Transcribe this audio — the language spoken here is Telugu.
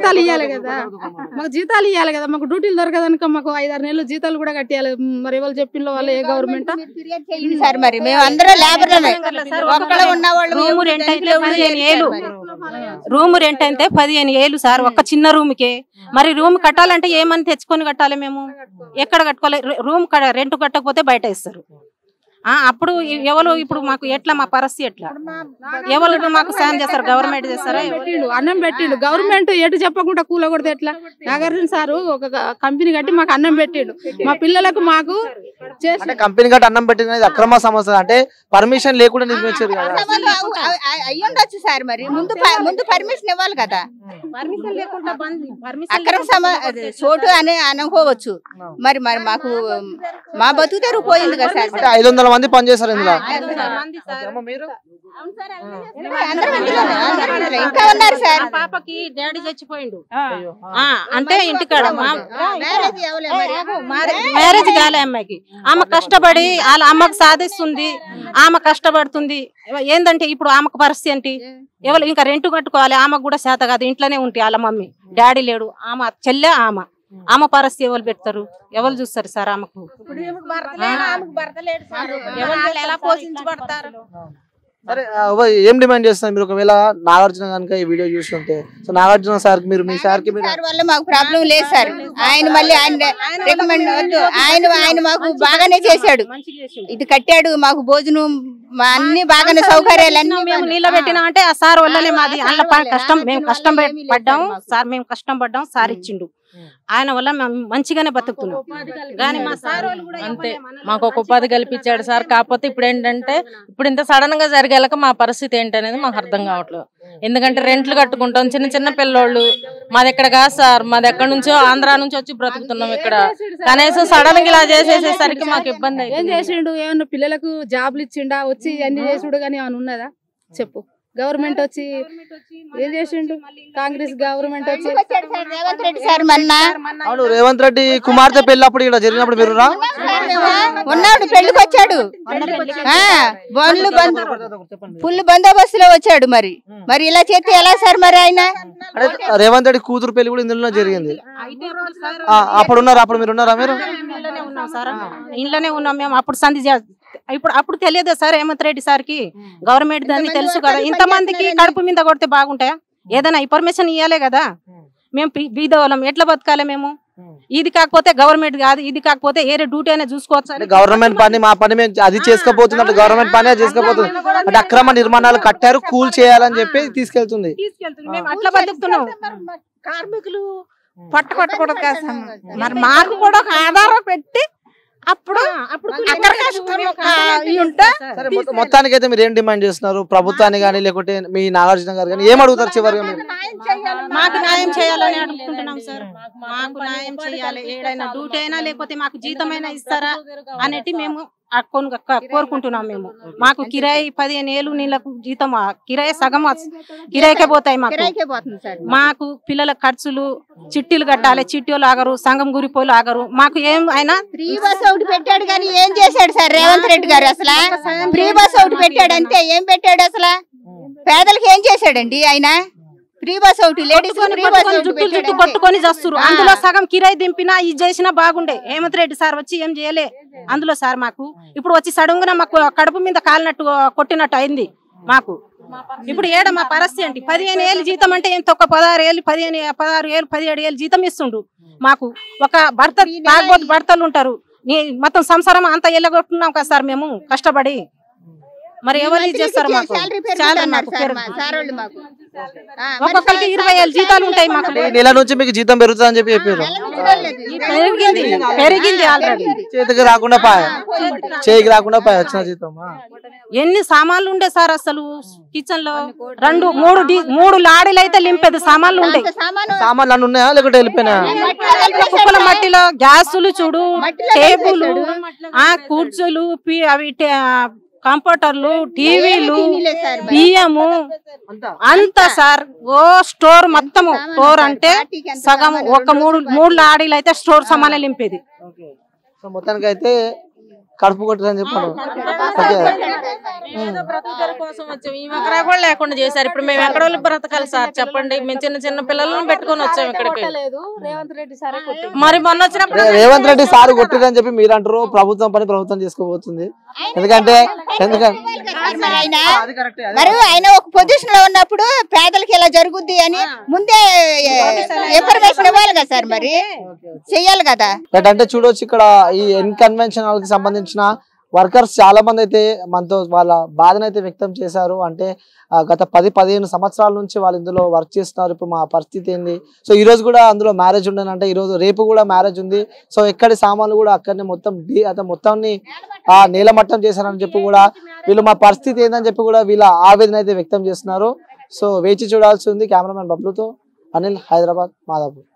జీతాలు ఇవ్వాలి కదా, మాకు జీతాలు ఇవ్వాలి కదా, మాకు డ్యూటీలు దొరకదనుక మాకు 5-6 నెలలు జీతాలు కూడా కట్టియాలి. మరి ఎవరు చెప్పిందో వాళ్ళు ఏ గవర్నమెంట్ సార్ మరి మేము అందరూ లేబర్లమే. ఒక్కడ ఉన్న వాళ్ళు రూమ్ రెంట్ అయితే 15 ఏళ్ళు, రూమ్ రెంట్ అయితే 15 ఏళ్ళు సార్ ఒక చిన్న రూమ్ కే. మరి రూమ్ కట్టాలంటే ఏమని తెచ్చుకొని కట్టాలి మేము? ఎక్కడ కట్టుకోవాలి? రూమ్ రెంట్ కట్టకపోతే బయట ఇస్తారు. అప్పుడు ఎవరు ఇప్పుడు మాకు ఎట్లా మా పరిస్థితి ఎట్లా? ఎవరు మాకు సాయం చేస్తారు? గవర్నమెంట్ చేస్తారా? అన్నం పెట్టిండు గవర్నమెంట్, ఎటు చెప్పకుండా కూల కొడితే ఎట్లా? నాగార్జున సారు ఒక కంపెనీ కట్టి మాకు అన్నం పెట్టిండు, మా పిల్లలకు మాకు కంపెనీ కట్టి అన్నం పెట్టినది అక్రమ సమస్య. అంటే పర్మిషన్ లేకుండా నిర్మించారు కదా, అయ్యుండొచ్చు సార్. మరి ముందు పర్మిషన్ ఇవ్వాలి కదా, పర్మిషన్ లేకుండా అక్రమ చోటు అని అనుకోవచ్చు. మరి మరి మాకు మా బతుకు తెరువు పోయింది కదా సార్. 500 మంది పనిచేస్తారు ఇందులో. ఇంకా ఉన్నారు సార్. పాపకి డాడీ చచ్చిపోయిండు అంటే ఇంటికాడ మ్యారేజ్ కాలే అమ్మాయికి. ఆమె కష్టపడి వాళ్ళ అమ్మకు సాధిస్తుంది, ఆమె కష్టపడుతుంది. ఏందంటే ఇప్పుడు ఆమెకు పరిస్థితి ఏంటి? ఎవరు ఇంకా రెంట్ కట్టుకోవాలి, ఆమెకు కూడా శాత కాదు, ఇంట్లోనే ఉంటుంది వాళ్ళ మమ్మీ. డాడీ లేడు, ఆమె చెల్లె ఆమె పరిస్థితి ఎవరు పెడతారు? ఎవరు చూస్తారు సార్? ఆమెకు ఎలా పోషించబడతారు? సరే ఏం డిమాండ్ చేస్తున్నారు మీరు? ఒకవేళ నాగార్జున కనుక ఈ వీడియో చూస్తుంటే, సో నాగార్జున సార్ కి మీరు మీ సార్ కి వల్ల మాకు ప్రాబ్లం లేదు సార్. ఆయన మళ్ళీ ఆయన రికమెండ్ వద్దు, ఆయన మాకు బాగానే చేశాడు, ఇది కట్టాడు, మాకు భోజనం అన్ని బాగానే సౌకర్యాలన్నీ మేము నిలబెట్టినా అంటే ఆ సార్ వల్లనే మాది. అందులో కష్టం, మేము కష్టం పడ్డాం సార్, మేము కష్టం పడ్డాం, సార్ ఇచ్చిండు. ఆయన వల్ల మేము మంచిగానే బతుకుతున్నాం. కానీ మా సార్ అంతే మాకు ఒక ఉపాధి కల్పించాడు సార్. కాకపోతే ఇప్పుడు ఏంటంటే ఇప్పుడు ఇంత సడన్ గా జరిగేలాక మా పరిస్థితి ఏంటనేది మాకు అర్థం కావట్లేదు. ఎందుకంటే రెంట్లు కట్టుకుంటాం, చిన్న చిన్న పిల్లోళ్ళు. మాది ఇక్కడ కాదు సార్, మాది ఎక్కడి నుంచో ఆంధ్రా నుంచి వచ్చి బ్రతుకుతున్నాం ఇక్కడ. కనీసం సడన్ గా ఇలా చేసేసేసరికి మాకు ఇబ్బంది అయింది. ఏం చేసిండు? ఏమన్నా పిల్లలకు జాబ్లు ఇచ్చిండా? వచ్చి అన్ని చేసుడు కానీ ఏమైనా ఉన్నదా చెప్పు? గవర్నమెంట్ వచ్చి ఏం చేసిండు? కాంగ్రెస్ గవర్నమెంట్ వచ్చి రేవంత్ రెడ్డి సార్ మొన్న రేవంత్ రెడ్డి కుమార్తె పెళ్ళప్పుడు ఇక్కడ జరిగినప్పుడు మీరు ఉన్నాడు, పెళ్లికి వచ్చాడు, ఫుల్ బందోబస్తులో వచ్చాడు. మరి మరి ఇలా చేస్తే ఎలా సార్? మరి ఆయన రేవంత్ రెడ్డి కూతురు పెళ్లి కూడా ఇందులో జరిగింది. అప్పుడు ఉన్నారు, అప్పుడు మీరు ఉన్నారా? మీరు ఇంట్లోనే ఉన్నాం మేము. అప్పుడు సంధి అప్పుడు తెలియదు సార్ రేవంత్ రెడ్డి సార్ కి, గవర్నమెంట్ దాన్ని తెలుసు కదా. ఇంతమందికి కడుపు మీద కొడితే బాగుంటాయా? ఏదైనా ఇన్ఫర్మేషన్ ఇవ్వాలి కదా. మేము బీదవాళ్ళం, ఎట్లా బతకాలి మేము? ఇది కాకపోతే గవర్నమెంట్ కాదు, ఇది కాకపోతే ఏరే డ్యూటీ అయినా చూసుకోవచ్చు. గవర్నమెంట్ పని మా పని మేము అది చేసుకోపోతున్నట్టు గవర్నమెంట్ పని చేసుకోపోతుంది. అంటే అక్రమ నిర్మాణాలు కట్టారు, కూల్ చేయాలని చెప్పి తీసుకెళ్తుంది. మేము అట్లా బతుకుతున్నాం. కార్మికులు పట్టుకొట్టకూడదు కదా మరి, మాకు కూడా ఒక ఆధారం పెట్టి అప్పుడు మొత్తానికి అయితే మీరు ఏం డిమాండ్ చేస్తున్నారు ప్రభుత్వాన్ని కానీ, లేకుంటే మీ నాగార్జున గారు కానీ ఏం అడుగుతారు చివరిగా? మీరు మాకు న్యాయం చేయాలని అడుగుతుంటున్నాం సార్. మాకు న్యాయం చేయాలి, ఏడైనా డ్యూటీ అయినా లేకపోతే మాకు జీతమైనా ఇస్తారా అనేటి మేము కోరుకుంటున్నాం. మేము మాకు కిరాయి 15 ఏళ్ళు నీళ్ళకు జీతం, కిరాయి సగం కిరాయికే పోతాయి. మాకు పిల్లల ఖర్చులు, చిట్టీలు కట్టాలి, చిట్టీలు ఆగరు, సంఘం గురిపోలు ఆగరు. మాకు ఏం అయినా ఫ్రీ బస్ ఒకటి పెట్టాడు కానీ ఏం చేశాడు సార్ రేవంత్ రెడ్డి గారు? అసలు ఫ్రీ బస్ ఒకటి పెట్టాడు అంతే, ఏం పెట్టాడు అసలు? పేదలకు ఏం చేశాడండి ఆయన? ఫ్రీ బస్ ఒకటి, లేడీస్ జుట్టు కొట్టుకొని చేస్తారు. అందులో సగం కిరాయి దింపినా ఇది చేసినా బాగుండే. హేమంత్ రెడ్డి సార్ వచ్చి ఏం చేయలే అందులో సార్. మాకు ఇప్పుడు వచ్చి సడన్గా మాకు కడుపు మీద కాలినట్టు కొట్టినట్టు అయింది మాకు. ఇప్పుడు ఏడ మా పరిస్థితి ఏంటి? 15 ఏళ్ళు జీతం అంటే ఏం తొక్క 16 ఏళ్ళు 16 ఏళ్ళు 17 ఏళ్ళు జీతం ఇస్తుండు మాకు. ఒక భర్త తాగబోతు భర్తలు ఉంటారు, మొత్తం సంసారం అంతా ఎల్లగొట్టున్నాం కదా సార్ మేము కష్టపడి. మరి ఎవరు చేస్తారు? మాకు ఒక్కొక్కరికి 20 ఏళ్ళు జీతాలు ఉంటాయి. మాకు నెల నుంచి మీకు జీతం పెరుగుతుందని చెప్పి చెప్పారు. పెరిగింది ఆల్రెడీ, చేతికి రాకుండా చేయికి రాకుండా వచ్చిన జీతం. ఎన్ని సామాన్లు ఉండే సార్ అసలు కిచెన్ లో? 2-3 లాడీలు అయితే లింపేది సామాన్లు ఉండే. సామాన్లు అన్ని ఉన్నాయా లేకుంటే వెళ్ళిపోయినా? కుక్కల మట్టిలో గ్యాసులు చూడు, టేబుల్, కుర్చీలు, అవి కంప్యూటర్లు, టీవీలు, బియ్యము అంతా సార్. ఓ స్టోర్ మొత్తము, స్టోర్ అంటే సగం ఒక 3 లాడీలు అయితే స్టోర్ సామాన్లు నింపేది. మొత్తానికి అయితే కడుపు కొట్టారని చెప్పారు. ఏదో బ్రతుకుతారు కోసం వచ్చాం. ఈ ఎకరా కూడా లేకుండా చేశారు. ఇప్పుడు మేము ఎక్కడ వాళ్ళు బ్రతకాలి సార్ చెప్పండి? మేము చిన్న చిన్న పిల్లలను పెట్టుకొని వచ్చాం ఇక్కడికి. రేవంత్ రెడ్డి సార్ మరి మొన్న వచ్చినప్పుడు రేవంత్ రెడ్డి సార్ కొట్టిరని చెప్పి మీరు అంటారు. ప్రభుత్వం పని ప్రభుత్వం చేసుకోబోతుంది. ఎందుకంటే మరి ఆయన ఒక పొజిషన్ లో ఉన్నప్పుడు పేదలకి ఇలా జరుగుద్ది అని ముందే ఇన్ఫర్మేషన్ ఇవ్వాలి కదా సార్, మరి చెయ్యాలి కదా. అంటే చూడొచ్చు ఇక్కడ ఈ కన్వెన్షన్ హాల్ కి సంబంధించిన వర్కర్స్ చాలా మంది అయితే మనతో వాళ్ళ బాధను అయితే వ్యక్తం చేశారు. అంటే గత 10-15 సంవత్సరాల నుంచి వాళ్ళు ఇందులో వర్క్ చేస్తున్నారు. ఇప్పుడు మా పరిస్థితి ఏంది? సో ఈ రోజు కూడా అందులో మ్యారేజ్ ఉండనంటే ఈ రోజు రేపు కూడా మ్యారేజ్ ఉంది. సో ఎక్కడి సామాన్లు కూడా అక్కడనే మొత్తాన్ని నీలమట్టం చేశారని చెప్పి కూడా వీళ్ళు మా పరిస్థితి ఏందని చెప్పి కూడా వీళ్ళ ఆవేదన అయితే వ్యక్తం చేస్తున్నారు. సో వేచి చూడాల్సి ఉంది. కెమెరామెన్ బబ్లుతో అనిల్, హైదరాబాద్, మాదాపూర్.